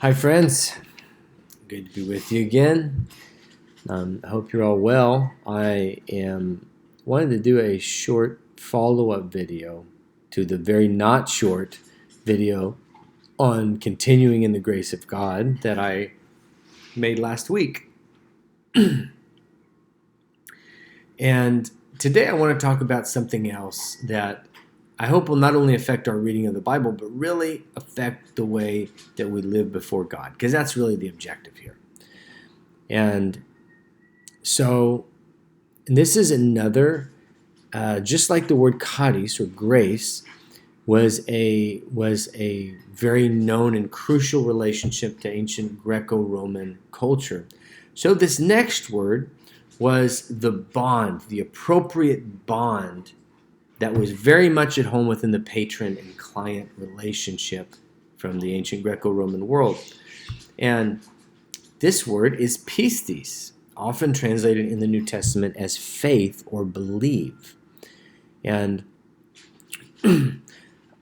Hi, friends. Good to be with you again. I hope you're all well. I am wanted to do a short follow-up video to the very not short video on continuing in the grace of God that I made last week. And today I want to talk about something else that I hope will not only affect our reading of the Bible, but really affect the way that we live before God, because that's really the objective here. And so this is another, just like the word charis or grace was a very known and crucial relationship to ancient Greco-Roman culture. So this next word was the bond, the appropriate bond that was very much at home within the patron and client relationship from the ancient Greco-Roman world. And this word is pistis, often translated in the New Testament as faith or believe. And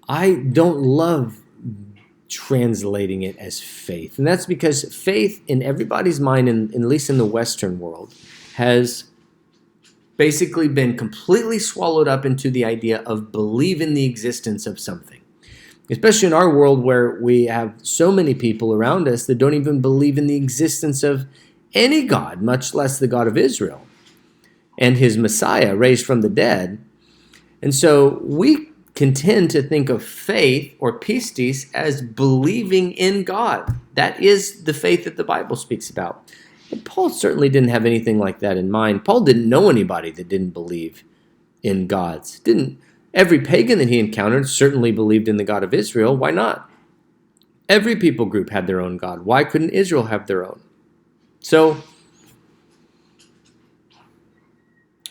I don't love translating it as faith. And that's because faith in everybody's mind, at least in the Western world, has basically been completely swallowed up into the idea of believe in the existence of something. Especially in our world where we have so many people around us that don't even believe in the existence of any God, much less the God of Israel and his Messiah raised from the dead. And so we can tend to think of faith or pistis as believing in God. That is the faith that the Bible speaks about. And Paul certainly didn't have anything like that in mind. Paul didn't know anybody that didn't believe in gods. Every pagan that he encountered certainly believed in the God of Israel. Why not? Every people group had their own God. Why couldn't Israel have their own? So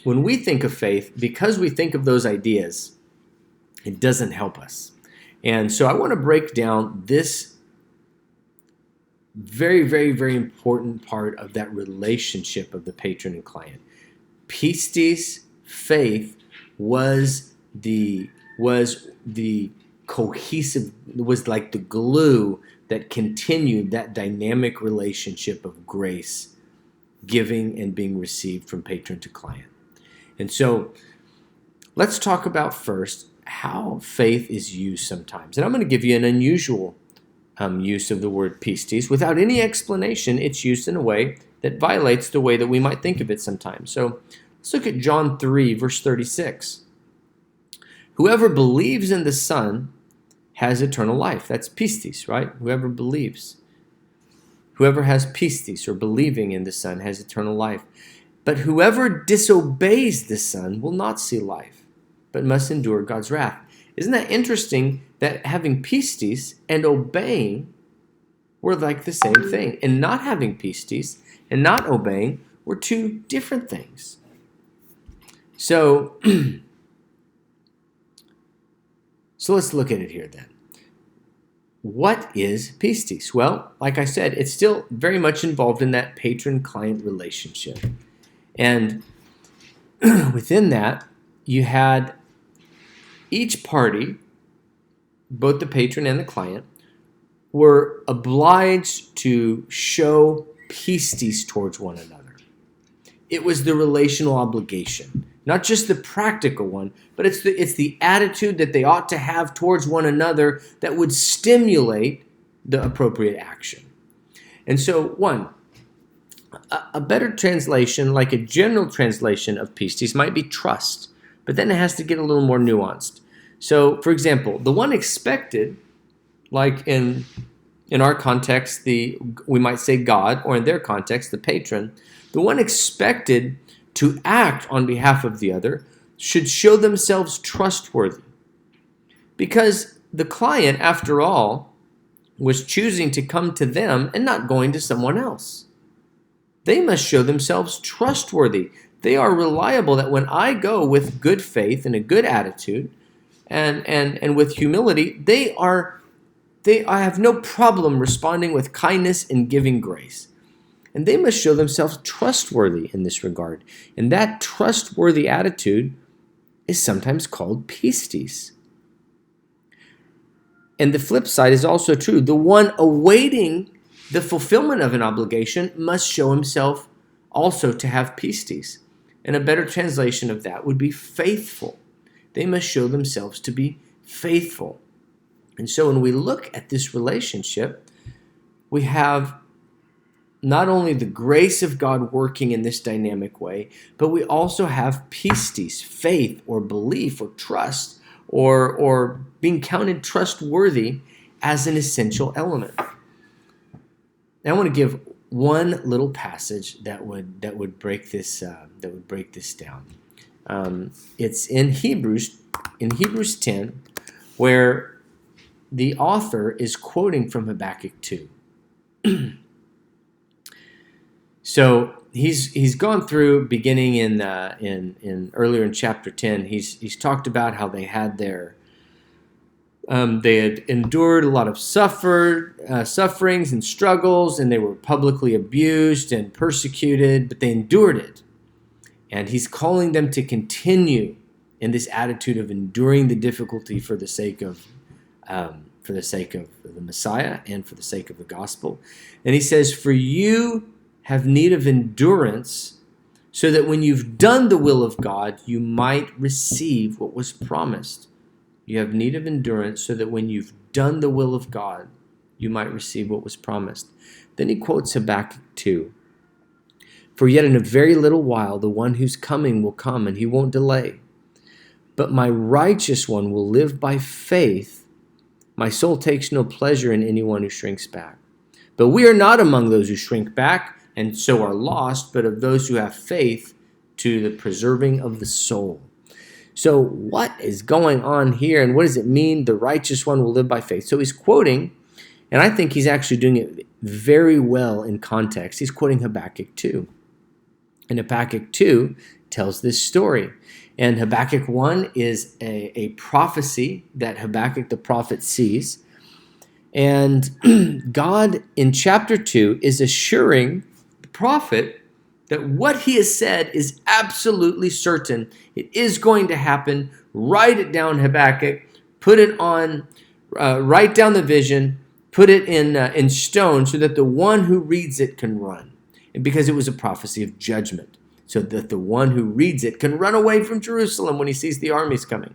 when we think of faith, because we think of those ideas, it doesn't help us. And so I want to break down this very, very, very important part of that relationship of the patron and client. Pistis, faith, was the cohesive, was like the glue that continued that dynamic relationship of grace, giving and being received from patron to client. And so let's talk about first how faith is used sometimes. And I'm going to give you an unusual use of the word pistis. Without any explanation, it's used in a way that violates the way that we might think of it sometimes. So let's look at John 3, verse 36. Whoever believes in the Son has eternal life. That's pistis, right? Whoever believes. Whoever has pistis, or believing in the Son, has eternal life. But whoever disobeys the Son will not see life, but must endure God's wrath. Isn't that interesting that having pistis and obeying were like the same thing, and not having pistis and not obeying were two different things? So let's look at it here then. What is pistis? Well, like I said, it's still very much involved in that patron-client relationship. And within that, you had each party, both the patron and the client, were obliged to show pistis towards one another. It was the relational obligation, not just the practical one, but it's the attitude that they ought to have towards one another that would stimulate the appropriate action. And so, a better translation, like a general translation of pistis, might be trust, but then it has to get a little more nuanced. So, for example, the one expected, like in our context, we might say God, or in their context, the patron, the one expected to act on behalf of the other should show themselves trustworthy. Because the client, after all, was choosing to come to them and not going to someone else. They must show themselves trustworthy. They are reliable, that when I go with good faith and a good attitude and with humility, I have no problem responding with kindness and giving grace. And they must show themselves trustworthy in this regard. And that trustworthy attitude is sometimes called pistis. And the flip side is also true. The one awaiting the fulfillment of an obligation must show himself also to have pistis. And a better translation of that would be faithful. They must show themselves to be faithful. And so when we look at this relationship, we have not only the grace of God working in this dynamic way, but we also have pistis, faith or belief or trust or being counted trustworthy as an essential element. Now I want to give one little passage that would break this down. It's in Hebrews 10, where the author is quoting from Habakkuk 2. So he's gone through, beginning in earlier in chapter 10. He's talked about how they had they had endured a lot of sufferings and struggles, and they were publicly abused and persecuted, but they endured it. And he's calling them to continue in this attitude of enduring the difficulty for the sake of the Messiah and for the sake of the gospel. And he says, "For you have need of endurance, so that when you've done the will of God, you might receive what was promised." You have need of endurance, so that when you've done the will of God, you might receive what was promised. Then he quotes Habakkuk 2. "For yet in a very little while, the one who's coming will come, and he won't delay. But my righteous one will live by faith. My soul takes no pleasure in anyone who shrinks back. But we are not among those who shrink back and so are lost, but of those who have faith to the preserving of the soul." So what is going on here, and what does it mean, the righteous one will live by faith? So he's quoting, and I think he's actually doing it very well in context. He's quoting Habakkuk 2. And Habakkuk 2 tells this story. And Habakkuk 1 is a prophecy that Habakkuk the prophet sees. And God in chapter 2 is assuring the prophet that what he has said is absolutely certain. It is going to happen. Write it down, Habakkuk. Put it on, write down the vision, put it in stone, so that the one who reads it can run. And because it was a prophecy of judgment, so that the one who reads it can run away from Jerusalem when he sees the armies coming.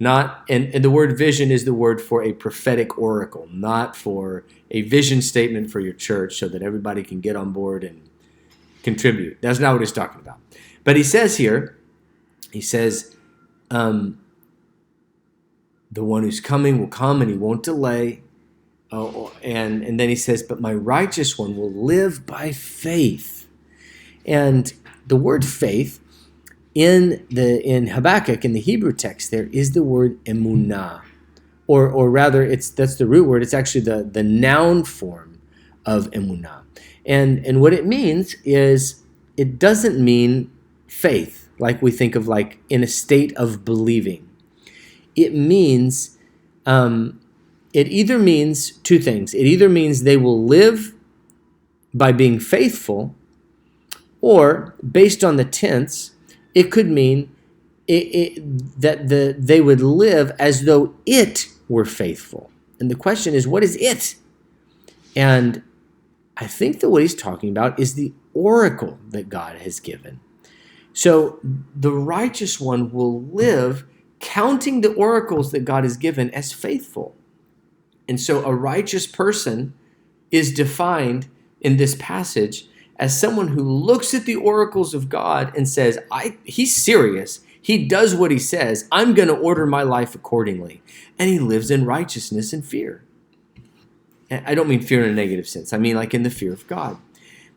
And the word vision is the word for a prophetic oracle, not for a vision statement for your church so that everybody can get on board and contribute. That's not what he's talking about. But he says here, the one who's coming will come and he won't delay. And then he says, but my righteous one will live by faith. And the word faith in Habakkuk, in the Hebrew text, there is the word emunah, or rather, that's the root word. It's actually the noun form of emunah. And what it means is, it doesn't mean faith like we think of, like in a state of believing. It means, it either means two things. It either means they will live by being faithful, or based on the tense, it could mean that they would live as though it were faithful. And the question is, what is it? And I think that what he's talking about is the oracle that God has given. So the righteous one will live counting the oracles that God has given as faithful. And so a righteous person is defined in this passage as someone who looks at the oracles of God and says, he's serious. He does what he says. I'm going to order my life accordingly. And he lives in righteousness and fear. I don't mean fear in a negative sense. I mean like in the fear of God.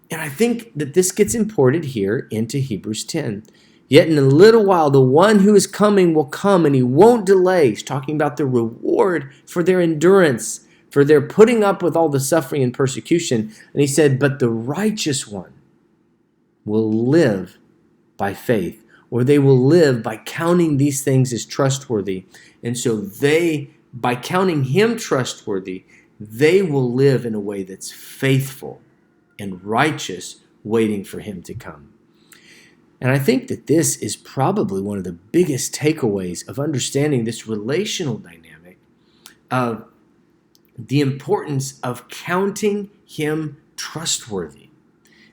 And I think that this gets imported here into Hebrews 10. Yet in a little while, the one who is coming will come, and he won't delay. He's talking about the reward for their endurance, for their putting up with all the suffering and persecution. And he said, but the righteous one will live by faith, or they will live by counting these things as trustworthy. And so by counting him trustworthy, they will live in a way that's faithful and righteous, waiting for him to come. And I think that this is probably one of the biggest takeaways of understanding this relational dynamic of the importance of counting him trustworthy.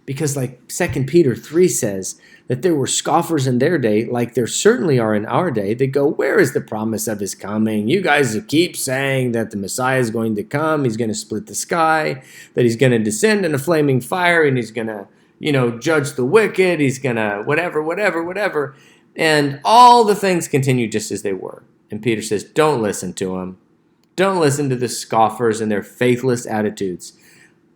Because like 2 Peter 3 says, that there were scoffers in their day, like there certainly are in our day, that go, where is the promise of his coming? You guys keep saying that the Messiah is going to come, he's going to split the sky, that he's going to descend in a flaming fire, and he's going to, judge the wicked, he's going to whatever. And all the things continue just as they were. And Peter says, don't listen to them. Don't listen to the scoffers and their faithless attitudes.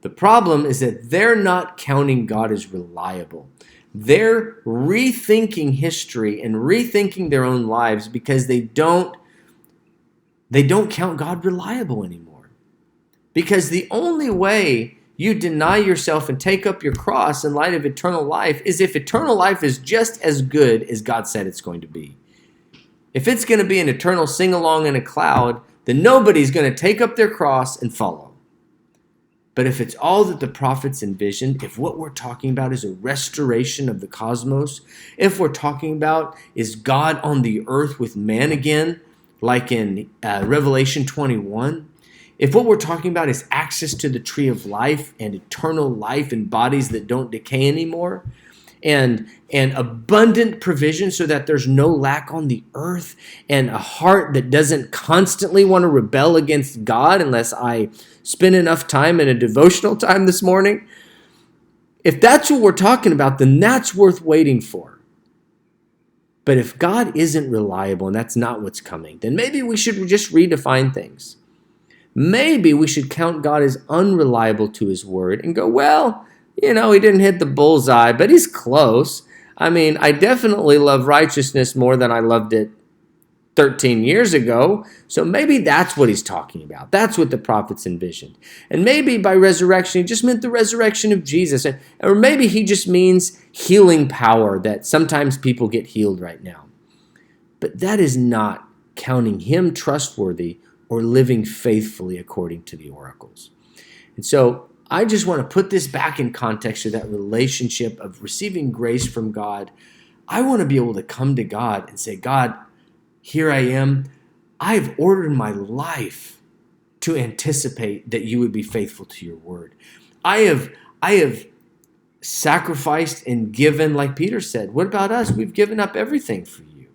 The problem is that they're not counting God as reliable. They're rethinking history and rethinking their own lives because they don't count God reliable anymore. Because the only way you deny yourself and take up your cross in light of eternal life is if eternal life is just as good as God said it's going to be. If it's going to be an eternal sing-along in a cloud, then nobody's going to take up their cross and follow. But if it's all that the prophets envisioned, if what we're talking about is a restoration of the cosmos, if we're talking about is God on the earth with man again, like in Revelation 21, if what we're talking about is access to the tree of life and eternal life in bodies that don't decay anymore, and abundant provision so that there's no lack on the earth, and a heart that doesn't constantly want to rebel against God unless I spend enough time in a devotional time this morning, if that's what we're talking about, then that's worth waiting for. But if God isn't reliable and that's not what's coming, then maybe we should just redefine things. Maybe we should count God as unreliable to his word and go, well, he didn't hit the bullseye, but he's close. I mean, I definitely love righteousness more than I loved it 13 years ago. So maybe that's what he's talking about. That's what the prophets envisioned. And maybe by resurrection, he just meant the resurrection of Jesus. Or maybe he just means healing power, that sometimes people get healed right now. But that is not counting him trustworthy or living faithfully according to the oracles. And so I just want to put this back in context to that relationship of receiving grace from God. I want to be able to come to God and say, God, here I am. I've ordered my life to anticipate that you would be faithful to your word. I have sacrificed and given, like Peter said. What about us? We've given up everything for you.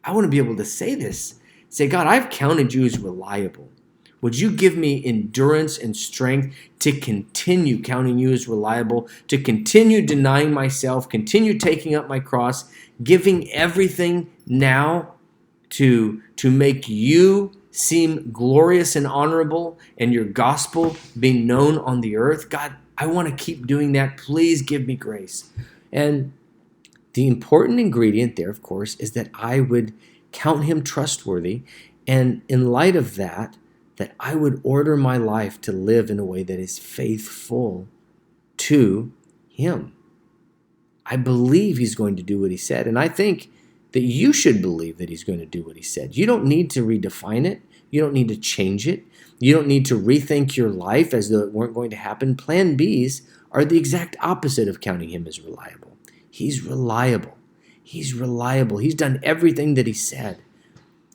I want to be able to say this. Say, God, I've counted you as reliable. Would you give me endurance and strength to continue counting you as reliable, to continue denying myself, continue taking up my cross, giving everything now to make you seem glorious and honorable and your gospel being known on the earth? God, I want to keep doing that. Please give me grace. And the important ingredient there, of course, is that I would count him trustworthy. And in light of that I would order my life to live in a way that is faithful to him. I believe he's going to do what he said. And I think that you should believe that he's going to do what he said. You don't need to redefine it. You don't need to change it. You don't need to rethink your life as though it weren't going to happen. Plan Bs are the exact opposite of counting him as reliable. He's reliable. He's reliable. He's done everything that he said.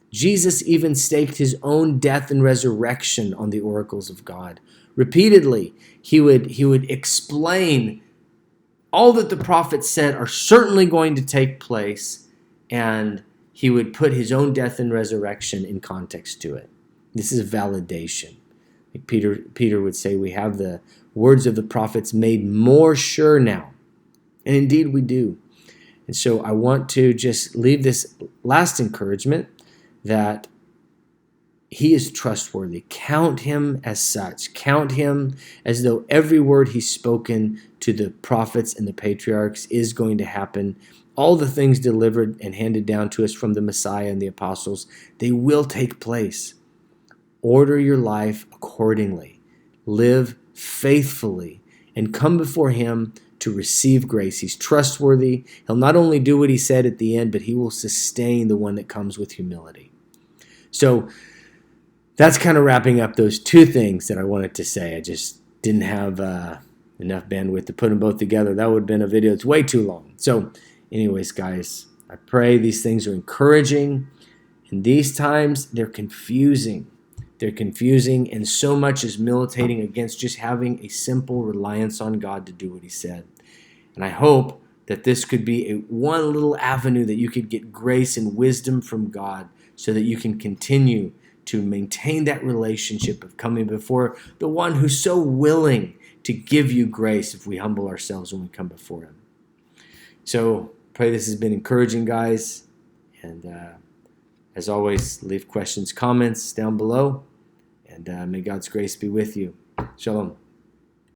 Jesus even staked his own death and resurrection on the oracles of God. Repeatedly, he would explain all that the prophets said are certainly going to take place, and he would put his own death and resurrection in context to it. This is validation. Like Peter would say, we have the words of the prophets made more sure now. And indeed we do. And so I want to just leave this last encouragement that he is trustworthy. Count him as such. Count him as though every word he's spoken to the prophets and the patriarchs is going to happen. All the things delivered and handed down to us from the Messiah and the apostles, they will take place. Order your life accordingly. Live faithfully and come before him to receive grace. He's trustworthy. He'll not only do what he said at the end, but he will sustain the one that comes with humility. So that's kind of wrapping up those two things that I wanted to say. I just didn't have enough bandwidth to put them both together. That would have been a video. It's way too long. So anyways, guys, I pray these things are encouraging. In these times, they're confusing. They're confusing, and so much is militating against just having a simple reliance on God to do what he said. And I hope that this could be one little avenue that you could get grace and wisdom from God so that you can continue to maintain that relationship of coming before the one who's so willing to give you grace if we humble ourselves when we come before him. So pray this has been encouraging, guys. And as always, leave questions, comments down below. And may God's grace be with you. Shalom.